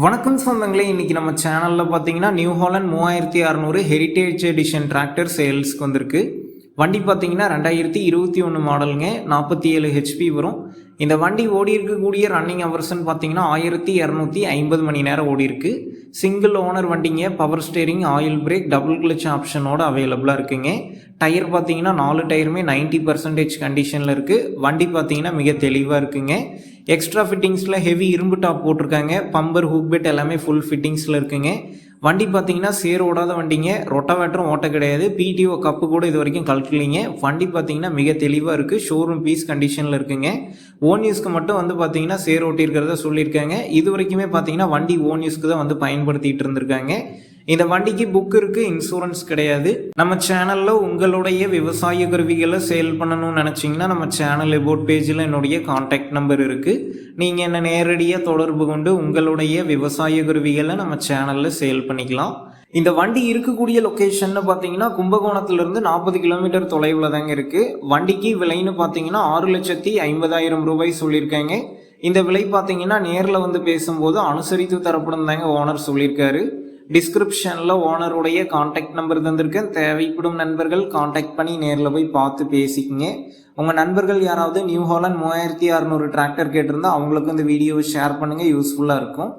வணக்கம் சொந்தங்களே, இன்றைக்கி நம்ம சேனலில் பார்த்தீங்கன்னா New Holland 3600 heritage edition tractor சேல்ஸ்க்கு வந்திருக்கு. வண்டி பார்த்தீங்கன்னா 2021 மாடலுங்க, 47 ஹெச்பி வரும். இந்த வண்டி ஓடி இருக்கக்கூடிய ரன்னிங் ஹவர்ஸ்ன்னு பார்த்தீங்கன்னா 1250 மணி நேரம் ஓடி இருக்கு. சிங்கிள் ஓனர் வண்டிங்க, power steering, oil brake, double clutch ஆப்ஷனோட அவைலபிளாக இருக்குங்க. டயர் பார்த்தீங்கன்னா 4 டயருமே 90% கண்டிஷனில் இருக்குது. வண்டி பார்த்தீங்கன்னா மிக தெளிவாக இருக்குங்க. எக்ஸ்ட்ரா ஃபிட்டிங்ஸில் ஹெவி இரும்பு டாப் போட்டிருக்காங்க. பம்பர், ஹூக் பெட் எல்லாமே ஃபுல் ஃபிட்டிங்ஸில் இருக்குங்க. வண்டி பார்த்தீங்கன்னா சேர் ஓடாத வண்டிங்க, ரொட்டாவேட்டரும் ஓட்ட கிடையாது. பிடிஓ கப்பு கூட இது வரைக்கும் கழட்டலிங்க. வண்டி பார்த்தீங்கன்னா மிக தெளிவாக இருக்குது. ஷோரூம் பீஸ் கண்டிஷனில் இருக்குங்க. ஓன் யூஸ்க்கு மட்டும் வந்து பார்த்தீங்கன்னா சேர் ஓட்டியிருக்கிறத சொல்லியிருக்காங்க. இது வரைக்குமே பார்த்தீங்கன்னா வண்டி ஓன் யூஸ்க்கு தான் வந்து பயன்படுத்திகிட்டு இருந்திருக்காங்க. இந்த வண்டிக்கு புக் இருக்குது, இன்சூரன்ஸ் கிடையாது. நம்ம சேனலில் உங்களுடைய விவசாய கருவிகளை சேல் பண்ணணும்னு நினச்சிங்கன்னா நம்ம சேனல் அபவுட் பேஜில் என்னுடைய கான்டாக்ட் நம்பர் இருக்குது. நீங்கள் என்ன நேரடியாக தொடர்பு கொண்டு உங்களுடைய விவசாய கருவிகளை நம்ம சேனலில் சேல் பண்ணிக்கலாம். இந்த வண்டி இருக்கக்கூடிய லொக்கேஷன் பார்த்தீங்கன்னா கும்பகோணத்துலேருந்து 40 கிலோமீட்டர் தொலைவில் தாங்க இருக்குது. வண்டிக்கு விலைன்னு பார்த்தீங்கன்னா 6,50,000 ரூபாய் சொல்லியிருக்காங்க. இந்த விலை பார்த்தீங்கன்னா நேரில் வந்து பேசும்போது அனுசரித்து தரப்படும் தாங்க ஓனர் சொல்லியிருக்காரு. டிஸ்கிரிப்ஷனில் ஓனருடைய கான்டாக்ட் நம்பர் தந்திருக்கேன். தேவைப்படும் நண்பர்கள் கான்டாக்ட் பண்ணி நேரில் போய் பார்த்து பேசிக்கங்க. உங்கள் நண்பர்கள் யாராவது நியூ ஹாலண்ட் 3600 டிராக்டர் கேட்டிருந்தா அவங்களுக்கு இந்த வீடியோவை ஷேர் பண்ணுங்கள், யூஸ்ஃபுல்லாக இருக்கும்.